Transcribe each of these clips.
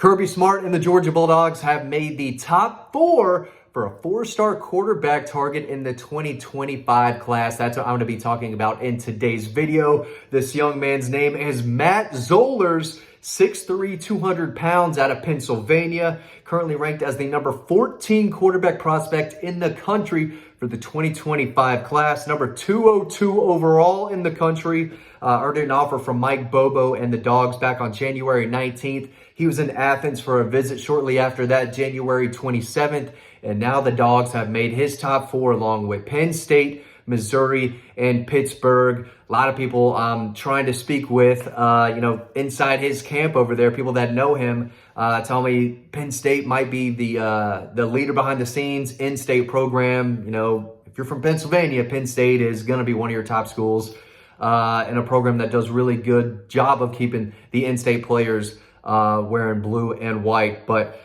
Kirby Smart and the Georgia Bulldogs have made the top four for a four-star quarterback target in the 2025 class. That's what I'm going to be talking about in today's video. This young man's name is Mattzers, 6'3", 200 pounds, out of Pennsylvania, currently ranked as the number 14 quarterback prospect in the country for the 2025 class, number 202 overall in the country. Earned an offer from Mike Bobo and the Dogs back on January 19th. He was in Athens for a visit shortly after that, January 27th. And now the Dogs have made his top four along with Penn State, Missouri, and Pittsburgh. A lot of people trying to speak with, inside his camp over there, people that know him, tell me Penn State might be the leader behind the scenes in-state program. You know, if you're from Pennsylvania, Penn State is going to be one of your top schools in a program that does really good job of keeping the in-state players wearing blue and white. But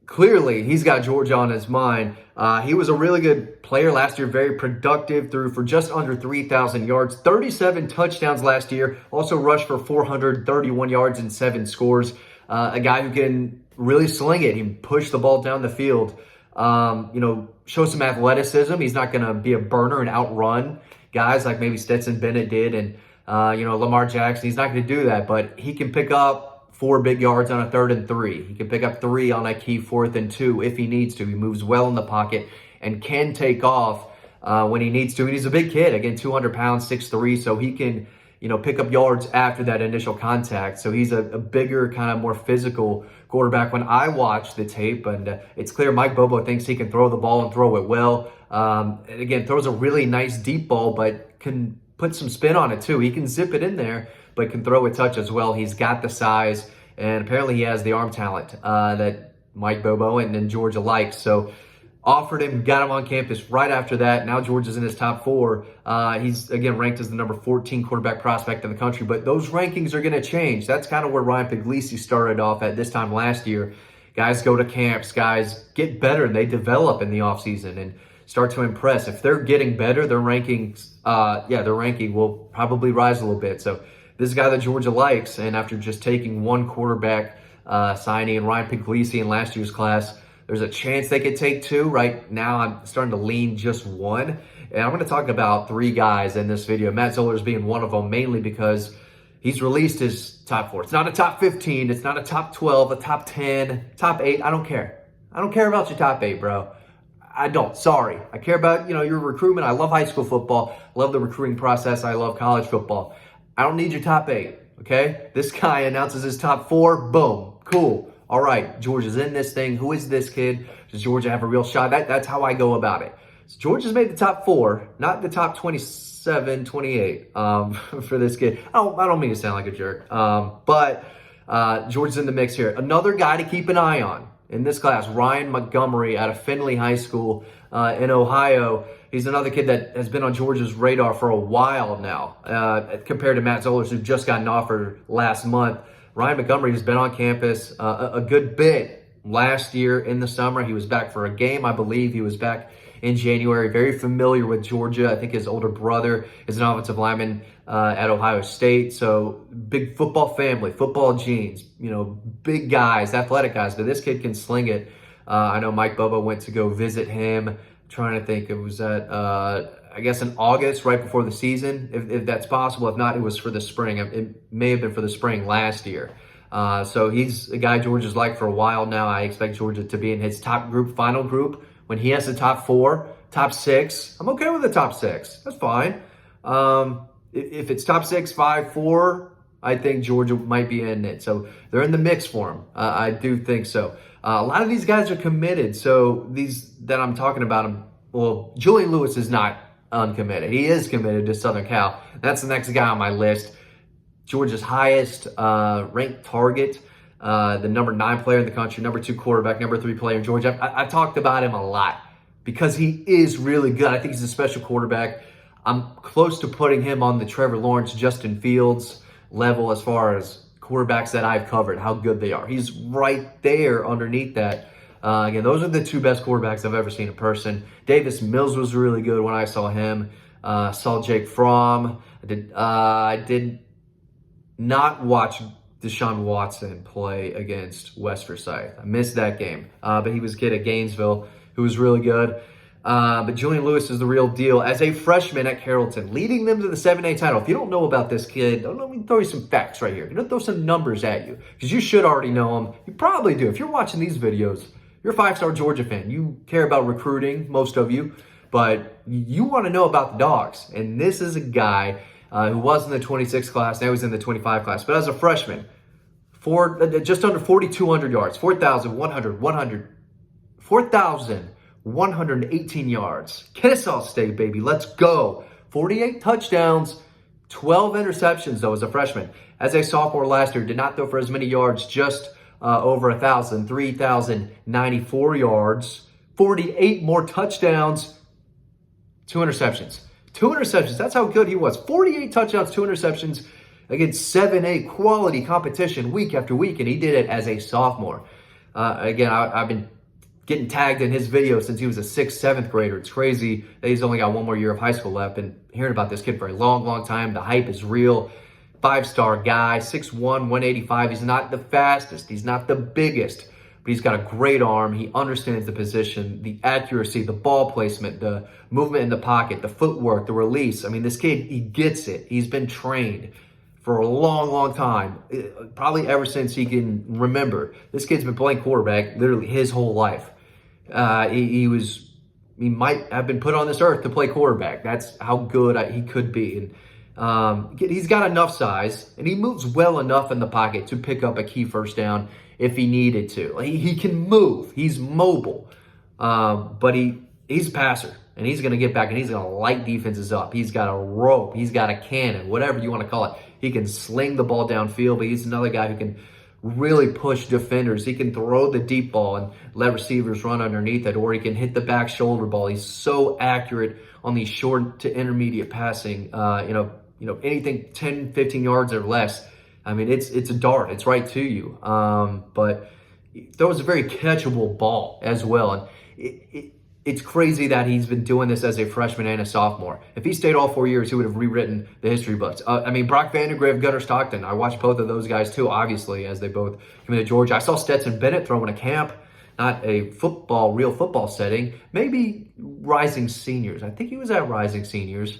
clearly, he's got Georgia on his mind. He was a really good player last year, very productive, threw for just under 3,000 yards, 37 touchdowns last year, also rushed for 431 yards and 7 scores. A guy who can really sling it. He can push the ball down the field, show some athleticism. He's not going to be a burner and outrun guys like maybe Stetson Bennett did and, Lamar Jackson. He's not going to do that, but he can pick up 4 big yards on a 3rd and 3. He can pick up 3 on a key 4th and 2 if he needs to. He moves well in the pocket and can take off when he needs to. And he's a big kid, again, 200 pounds, 6'3", so he can, pick up yards after that initial contact. So he's a bigger, kind of more physical quarterback when I watch the tape. And it's clear Mike Bobo thinks he can throw the ball and throw it well. And again, throws a really nice deep ball, but can put some spin on it too. He can zip it in there, but can throw a touch as well. He's got the size, and apparently he has the arm talent that Mike Bobo and Georgia likes. So offered him, got him on campus right after that. Now Georgia's in his top 4. He's, again, ranked as the number 14 quarterback prospect in the country, but those rankings are going to change. That's kind of where Ryan Puglisi started off at this time last year. Guys go to camps, guys get better, and they develop in the offseason and start to impress. If they're getting better, their rankings, their ranking will probably rise a little bit. So this is a guy that Georgia likes, and after just taking one quarterback signing and Ryan Puglisi in last year's class, there's a chance they could take 2. Right now, I'm starting to lean just 1. And I'm going to talk about 3 guys in this video. Mattzers being one of them, mainly because he's released his top 4. It's not a top 15. It's not a top 12, a top 10, top 8. I don't care. I don't care about your top 8, bro. I don't. Sorry. I care about, your recruitment. I love high school football. Love the recruiting process. I love college football. I don't need your top 8, okay? This guy announces his top 4. Boom. Cool. All right, Georgia's in this thing. Who is this kid? Does Georgia have a real shot? That's how I go about it. So Georgia's made the top 4, not the top 27, 28 for this kid. I don't mean to sound like a jerk, but Georgia's in the mix here. Another guy to keep an eye on in this class, Ryan Montgomery out of Findlay High School in Ohio. He's another kid that has been on Georgia's radar for a while now, compared to Mattzers, who just got an offer last month. Ryan Montgomery has been on campus a good bit last year in the summer. He was back for a game, I believe. He was back in January. Very familiar with Georgia. I think his older brother is an offensive lineman at Ohio State. So big football family, football genes, big guys, athletic guys. But this kid can sling it. I know Mike Bobo went to go visit him. Trying to think, it was at in August, right before the season, if that's possible. If not, it was for the spring. It may have been for the spring last year. So he's a guy Georgia's liked for a while now. I expect Georgia to be in his top group, final group. When he has the top 4, top 6, I'm okay with the top 6. That's fine. If it's top 6, 5, 4, I think Georgia might be in it. So they're in the mix for him. I do think so. A lot of these guys are committed. So these that I'm talking about, Julian Lewis is not uncommitted. He is committed to Southern Cal. That's the next guy on my list. Georgia's highest ranked target, the number 9 player in the country, number 2 quarterback, number 3 player in Georgia. I talked about him a lot because he is really good. I think he's a special quarterback. I'm close to putting him on the Trevor Lawrence, Justin Fields level as far as quarterbacks that I've covered, how good they are. He's right there underneath that. Again, those are the 2 best quarterbacks I've ever seen in person. Davis Mills was really good when I saw him. Saw Jake Fromm. I did not watch Deshaun Watson play against West Forsyth. I missed that game, but he was a kid at Gainesville who was really good. But Julian Lewis is the real deal as a freshman at Carrollton, leading them to the 7A title. If you don't know about this kid, let me throw you some facts right here. I'm going to throw some numbers at you because you should already know them. You probably do. If you're watching these videos, you're a five-star Georgia fan. You care about recruiting, most of you, but you want to know about the Dogs. And this is a guy who was in the 26 class, now he's in the 25 class. But as a freshman, just under 4,200 yards, 4,118 yards. Kennesaw State, baby. Let's go. 48 touchdowns, 12 interceptions, though, as a freshman. As a sophomore last year, did not throw for as many yards, just over 1,000, 3,094 yards, 48 more touchdowns, 2 interceptions. 2 interceptions. That's how good he was. 48 touchdowns, 2 interceptions against 7A quality competition week after week, and he did it as a sophomore. Again, I've been getting tagged in his videos since he was a 6th, 7th grader. It's crazy that he's only got one more year of high school left. Been hearing about this kid for a long, long time. The hype is real. 5-star guy, 6'1", 185. He's not the fastest. He's not the biggest, but he's got a great arm. He understands the position, the accuracy, the ball placement, the movement in the pocket, the footwork, the release. I mean, this kid, he gets it. He's been trained for a long, long time, probably ever since he can remember. This kid's been playing quarterback literally his whole life. He might have been put on this earth to play quarterback. That's how good he could be. And he's got enough size, and he moves well enough in the pocket to pick up a key first down if he needed to. He can move. He's mobile, but he's a passer, and he's going to get back, and he's going to light defenses up. He's got a rope. He's got a cannon, whatever you want to call it. He can sling the ball downfield, but he's another guy who can really push defenders. He can throw the deep ball and let receivers run underneath it, or he can hit the back shoulder ball. He's so accurate on these short to intermediate passing. Anything 10, 15 yards or less. I mean, it's a dart. It's right to you. But he throws a very catchable ball as well. And it's crazy that he's been doing this as a freshman and a sophomore. If he stayed all 4 years, he would have rewritten the history books. Brock Vandegrift, Gunnar Stockton. I watched both of those guys too, obviously, as they both committed to Georgia. I saw Stetson Bennett throwing a camp, not a real football setting. Maybe Rising Seniors. I think he was at Rising Seniors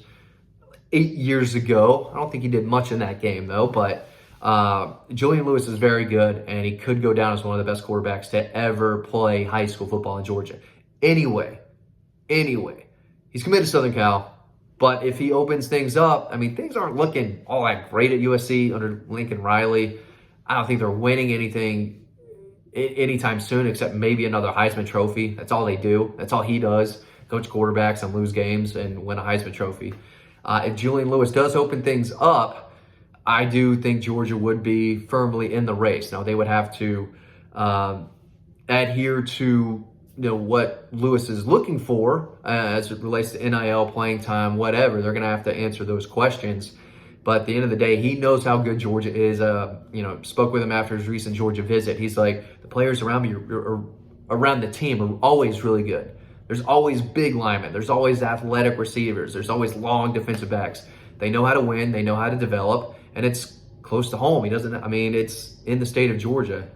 8 years ago. I don't think he did much in that game, though. But Julian Lewis is very good, and he could go down as one of the best quarterbacks to ever play high school football in Georgia. Anyway, he's committed to Southern Cal, but if he opens things up, things aren't looking all that great at USC under Lincoln Riley. I don't think they're winning anything anytime soon, except maybe another Heisman Trophy. That's all they do. That's all he does, coach quarterbacks and lose games and win a Heisman Trophy. If Julian Lewis does open things up, I do think Georgia would be firmly in the race. Now, they would have to adhere to what Lewis is looking for as it relates to NIL, playing time, whatever. They're going to have to answer those questions. But at the end of the day, he knows how good Georgia is. Spoke with him after his recent Georgia visit. He's like, the players around me or around the team are always really good. There's always big linemen. There's always athletic receivers. There's always long defensive backs. They know how to win. They know how to develop. And it's close to home. It's in the state of Georgia.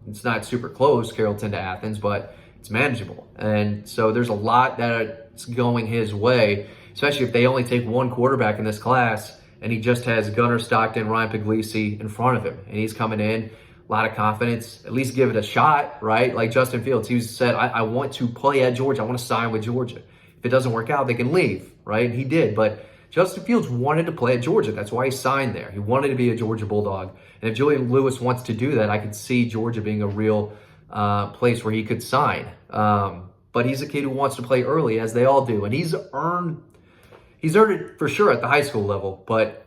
It's not super close, Carrollton to Athens, but it's manageable. And so there's a lot that's going his way, especially if they only take one quarterback in this class and he just has Gunnar Stockton, Ryan Puglisi in front of him. And he's coming in, a lot of confidence, at least give it a shot, right? Like Justin Fields, he said, I want to play at Georgia. I want to sign with Georgia. If it doesn't work out, they can leave, right? And he did, but Justin Fields wanted to play at Georgia. That's why he signed there. He wanted to be a Georgia Bulldog. And if Julian Lewis wants to do that, I could see Georgia being a real place where he could sign. But he's a kid who wants to play early, as they all do. And he's earned it for sure at the high school level. But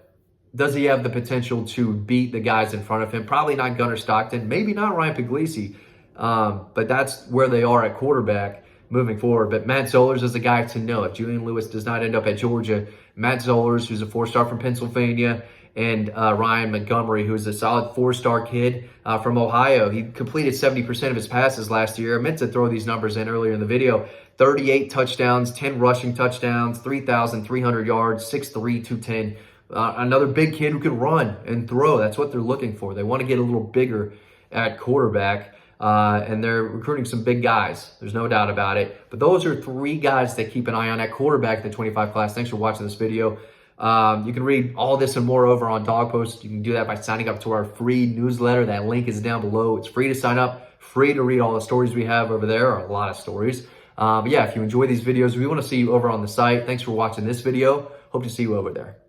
does he have the potential to beat the guys in front of him? Probably not Gunnar Stockton. Maybe not Ryan Puglisi. But that's where they are at quarterback moving forward. But Matt Zollers is the guy to know. If Julian Lewis does not end up at Georgia, Matt Zollers, who's a 4-star from Pennsylvania, and Ryan Montgomery, who's a solid 4-star kid from Ohio. He completed 70% of his passes last year. I meant to throw these numbers in earlier in the video. 38 touchdowns, 10 rushing touchdowns, 3,300 yards, 6'3", 210, another big kid who can run and throw. That's what they're looking for. They want to get a little bigger at quarterback. And they're recruiting some big guys. There's no doubt about it. But those are 3 guys to keep an eye on at quarterback in the 25 class. Thanks for watching this video. You can read all this and more over on Dawg Post. You can do that by signing up to our free newsletter. That link is down below. It's free to sign up, free to read all the stories we have over there, or a lot of stories. But yeah, if you enjoy these videos, we want to see you over on the site. Thanks for watching this video. Hope to see you over there.